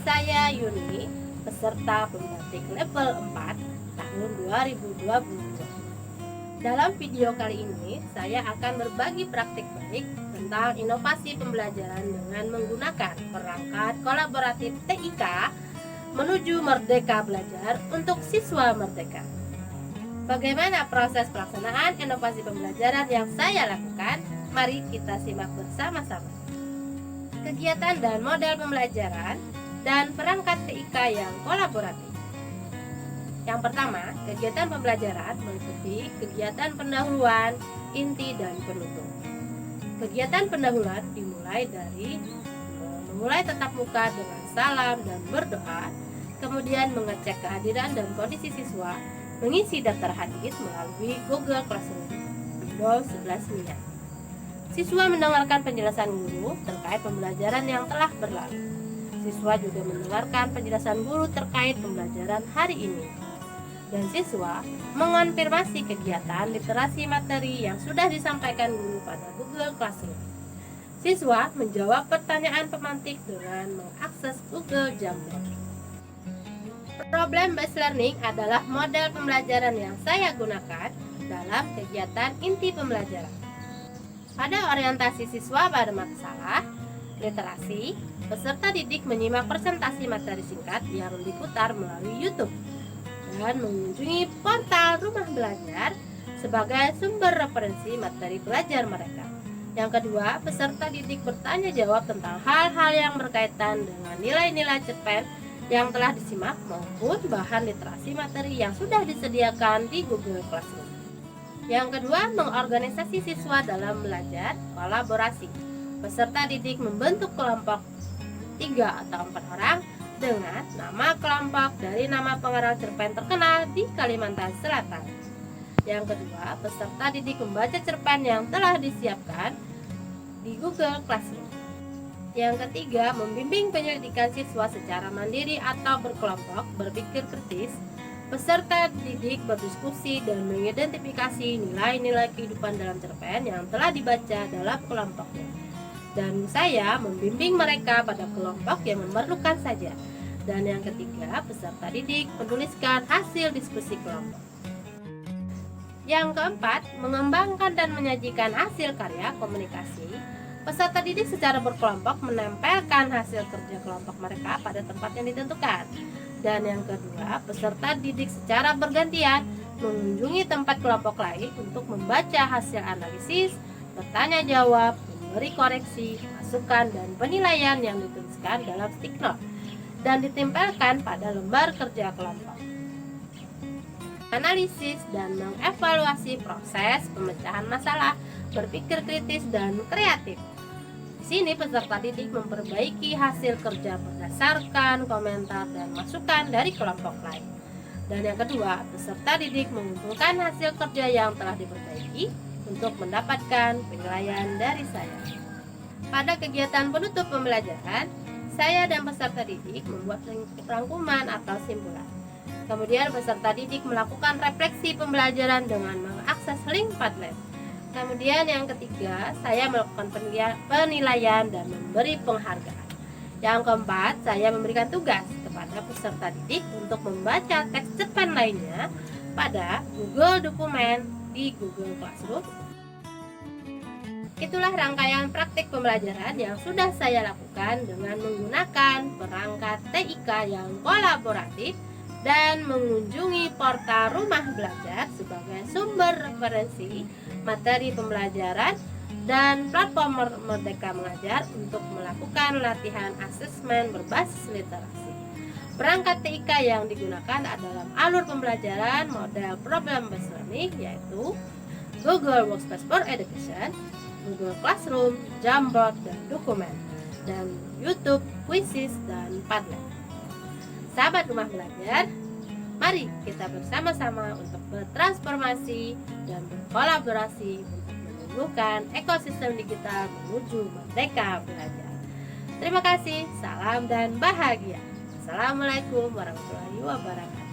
Saya Yuni, peserta pembatik level 4 tahun 2022. Dalam video kali ini, saya akan berbagi praktik baik tentang inovasi pembelajaran dengan menggunakan perangkat kolaboratif TIK menuju Merdeka Belajar untuk siswa merdeka. Bagaimana proses pelaksanaan inovasi pembelajaran yang saya lakukan? Mari kita simak bersama-sama. Kegiatan dan model pembelajaran dan perangkat TIK yang kolaboratif. Yang pertama, kegiatan pembelajaran meliputi kegiatan pendahuluan, inti, dan penutup. Kegiatan pendahuluan dimulai dari memulai tatap muka dengan salam dan berdoa, kemudian mengecek kehadiran dan kondisi siswa, mengisi daftar hadir melalui Google Classroom, Windows 11 Mia. Siswa mendengarkan penjelasan guru terkait pembelajaran yang telah berlalu. Siswa juga mendengarkan penjelasan guru terkait pembelajaran hari ini. Dan siswa mengonfirmasi kegiatan literasi materi yang sudah disampaikan guru pada Google Classroom. Siswa menjawab pertanyaan pemantik dengan mengakses Google Jamboard. Problem-based learning adalah model pembelajaran yang saya gunakan dalam kegiatan inti pembelajaran. Pada orientasi siswa pada masalah literasi, peserta didik menyimak presentasi materi singkat yang diputar melalui YouTube dan mengunjungi portal Rumah Belajar sebagai sumber referensi materi belajar mereka. Yang kedua, peserta didik bertanya jawab tentang hal-hal yang berkaitan dengan nilai-nilai cerpen yang telah disimak maupun bahan literasi materi yang sudah disediakan di Google Classroom. Yang kedua, mengorganisasi siswa dalam belajar kolaborasi. Peserta didik membentuk kelompok 3 atau 4 orang dengan nama kelompok dari nama pengarang cerpen terkenal di Kalimantan Selatan. Yang kedua, peserta didik membaca cerpen yang telah disiapkan di Google Classroom. Yang ketiga, membimbing penyelidikan siswa secara mandiri atau berkelompok berpikir kritis. Peserta didik berdiskusi dan mengidentifikasi nilai-nilai kehidupan dalam cerpen yang telah dibaca dalam kelompoknya. Dan saya membimbing mereka pada kelompok yang memerlukan saja. Dan yang ketiga, peserta didik menuliskan hasil diskusi kelompok. Yang keempat, mengembangkan dan menyajikan hasil karya komunikasi. Peserta didik secara berkelompok menempelkan hasil kerja kelompok mereka pada tempat yang ditentukan. Dan yang kedua, peserta didik secara bergantian mengunjungi tempat kelompok lain untuk membaca hasil analisis, bertanya jawab, memberi koreksi, masukan, dan penilaian yang dituliskan dalam stick note dan ditempelkan pada lembar kerja kelompok. Analisis dan mengevaluasi proses pemecahan masalah, berpikir kritis dan kreatif. Di sini peserta didik memperbaiki hasil kerja berdasarkan komentar dan masukan dari kelompok lain. Dan yang kedua, peserta didik mengumpulkan hasil kerja yang telah diperbaiki untuk mendapatkan penilaian dari saya. Pada kegiatan penutup pembelajaran, saya dan peserta didik membuat rangkuman atau simpulan. Kemudian peserta didik melakukan refleksi pembelajaran dengan mengakses link Padlet. Kemudian yang ketiga, saya melakukan penilaian dan memberi penghargaan. Yang keempat, saya memberikan tugas kepada peserta didik untuk membaca teks cerpen lainnya pada Google Dokumen di Google Classroom. Itulah rangkaian praktik pembelajaran yang sudah saya lakukan dengan menggunakan perangkat TIK yang kolaboratif dan mengunjungi portal Rumah Belajar sebagai sumber referensi materi pembelajaran dan platform Merdeka Mengajar untuk melakukan latihan asesmen berbasis literasi. Perangkat TIK yang digunakan adalah alur pembelajaran model problem-based learning, yaitu Google Workspace for Education, Google Classroom, Jamboard, dan Dokumen, dan YouTube, Quizzes, dan Padlet. Sahabat Rumah Belajar, mari kita bersama-sama untuk bertransformasi dan berkolaborasi untuk menumbuhkan ekosistem digital menuju Merdeka Belajar. Terima kasih, salam dan bahagia. Assalamualaikum warahmatullahi wabarakatuh.